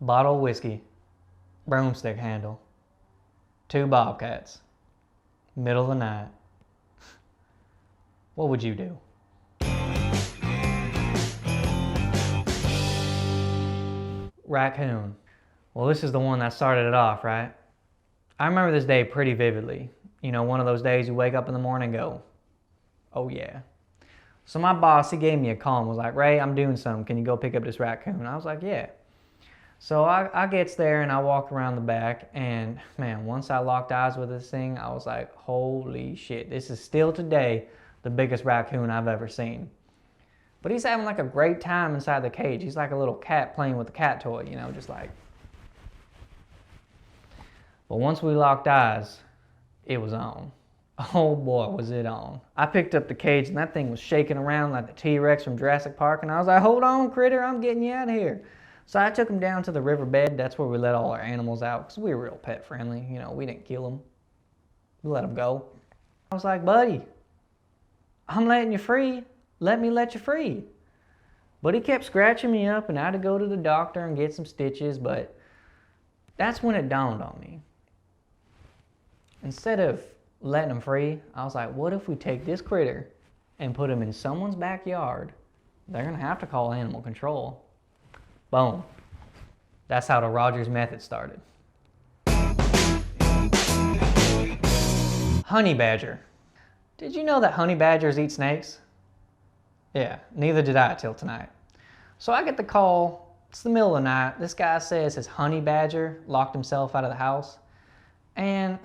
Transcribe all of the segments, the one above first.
bottle of whiskey, broomstick handle, 2 bobcats, middle of the night. What would you do? Raccoon. Well, this is the one that started it off, right? I remember this day pretty vividly. You know, one of those days you wake up in the morning and go, oh yeah. So my boss, he gave me a call and was like, Ray, I'm doing something. Can you go pick up this raccoon? And I was like, yeah. So I gets there and I walk around the back, and man, once I locked eyes with this thing, I was like, holy shit, this is still today the biggest raccoon I've ever seen. But he's having like a great time inside the cage. He's like a little cat playing with a cat toy, you know, just like. But once we locked eyes, it was on. Oh boy, was it on. I picked up the cage and that thing was shaking around like the T-Rex from Jurassic Park, and I was like, hold on, critter, I'm getting you out of here. So I took him down to the riverbed. That's where we let all our animals out because we were real pet friendly. You know, we didn't kill them. We let them go. I was like, buddy, I'm letting you free. Let me let you free. But he kept scratching me up and I had to go to the doctor and get some stitches, but that's when it dawned on me. Instead of letting him free, I was like, what if we take this critter and put him in someone's backyard? They're gonna have to call animal control. Boom. That's how the Rogers method started. Honey badger. Did you know that honey badgers eat snakes? Yeah, neither did I till tonight. So I get the call, it's the middle of the night, this guy says his honey badger locked himself out of the house. And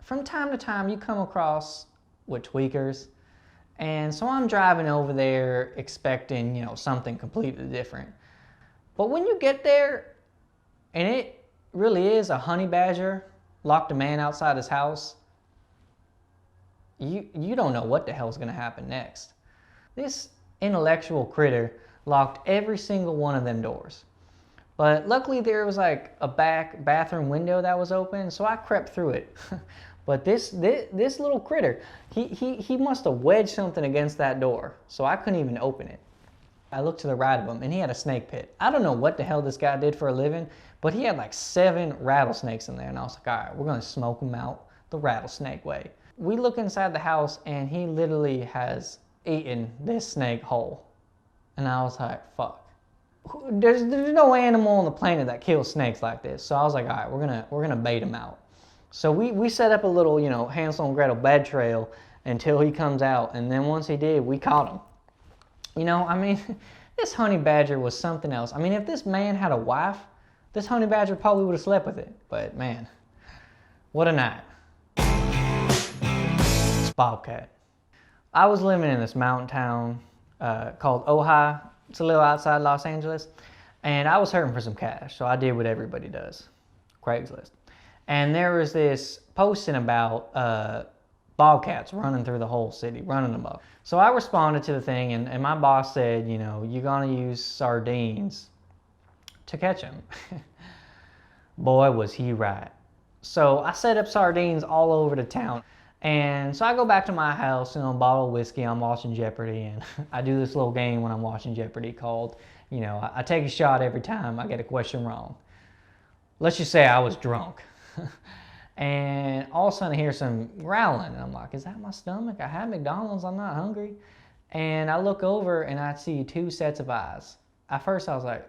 from time to time you come across with tweakers. And so I'm driving over there expecting, you know, something completely different. But when you get there, and it really is a honey badger locked a man outside his house, you don't know what the hell's gonna happen next. This intellectual critter locked every single one of them doors. But luckily there was like a back bathroom window that was open, so I crept through it. But this little critter, he must have wedged something against that door, so I couldn't even open it. I looked to the right of him and he had a snake pit. I don't know what the hell this guy did for a living, but he had like 7 rattlesnakes in there, and I was like, all right, we're gonna smoke them out the rattlesnake way. We look inside the house and he literally has eaten this snake whole. And I was like, fuck. There's no animal on the planet that kills snakes like this. So I was like, all right, we're gonna bait him out. So we set up a little, you know, Hansel and Gretel bed trail until he comes out, and then once he did, we caught him. You know, I mean, this honey badger was something else. I mean, if this man had a wife, this honey badger probably would have slept with it. But man, what a night. Bobcat. I was living in this mountain town called Ojai. It's a little outside Los Angeles. And I was hurting for some cash, so I did what everybody does. Craigslist. And there was this posting about bobcats running through the whole city, running amok. So I responded to the thing, and my boss said, you know, you're gonna use sardines to catch them. Boy, was he right. So I set up sardines all over the town. And so I go back to my house, you know, a bottle of whiskey, I'm watching Jeopardy, and I do this little game when I'm watching Jeopardy called, you know, I take a shot every time I get a question wrong. Let's just say I was drunk. And all of a sudden I hear some growling, and I'm like, is that my stomach? I had McDonald's, I'm not hungry. And I look over and I see 2 sets of eyes. At first I was like,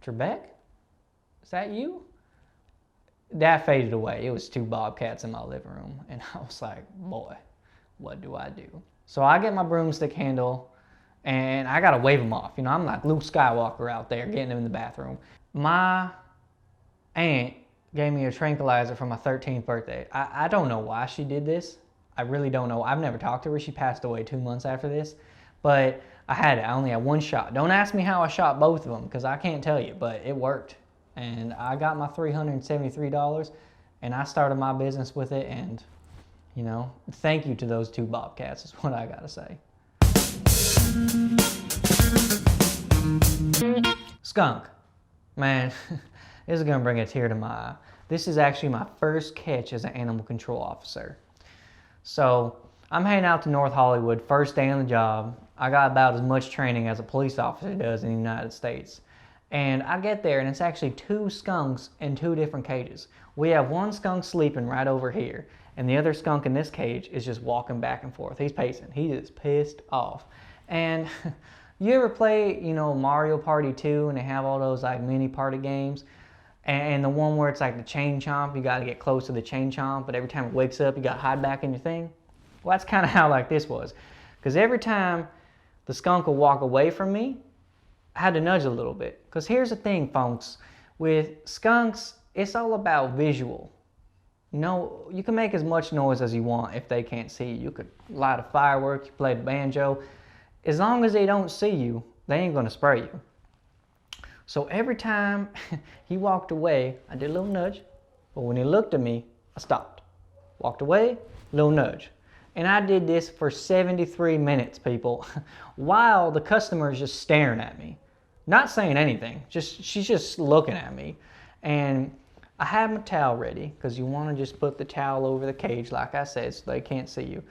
Trebek? Is that you? That faded away. It was 2 bobcats in my living room. And I was like, boy, what do I do? So I get my broomstick handle and I gotta wave them off. You know, I'm like Luke Skywalker out there getting them in the bathroom. My aunt gave me a tranquilizer for my 13th birthday. I don't know why she did this. I really don't know. I've never talked to her. She passed away 2 months after this. But I had it. I only had 1 shot. Don't ask me how I shot both of them because I can't tell you, but it worked. And I got my $373 and I started my business with it, and you know, thank you to those 2 bobcats is what I gotta say. Skunk. Man, this is gonna bring a tear to my eye. This is actually my first catch as an animal control officer. So I'm heading out to North Hollywood, first day on the job. I got about as much training as a police officer does in the United States. And I get there and it's actually 2 skunks in 2 different cages. We have one skunk sleeping right over here, and the other skunk in this cage is just walking back and forth. He's pacing. He is pissed off. And you ever play, Mario Party 2 and they have all those like mini party games? And the one where it's like the chain chomp, you gotta get close to the chain chomp, but every time it wakes up, you gotta hide back in your thing? Well, that's kind of how like this was. Because every time the skunk would walk away from me, I had to nudge a little bit. Because here's the thing, folks. With skunks, it's all about visual. You can make as much noise as you want if they can't see you. You could light a firework, you play the banjo. As long as they don't see you, they ain't gonna spray you. So every time he walked away, I did a little nudge. But when he looked at me, I stopped. Walked away, little nudge. And I did this for 73 minutes, people, while the customer is just staring at me. Not saying anything, she's just looking at me. And I had my towel ready, because you want to just put the towel over the cage, like I said, so they can't see you.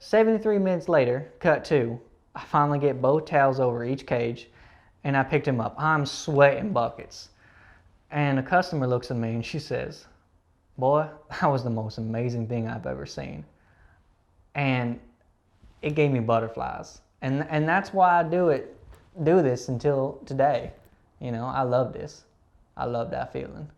73 minutes later, cut 2, I finally get both towels over each cage, and I picked him up. I'm sweating buckets. And the customer looks at me and she says, "Boy, that was the most amazing thing I've ever seen." And it gave me butterflies. And that's why I do this until today. I love this. I love that feeling.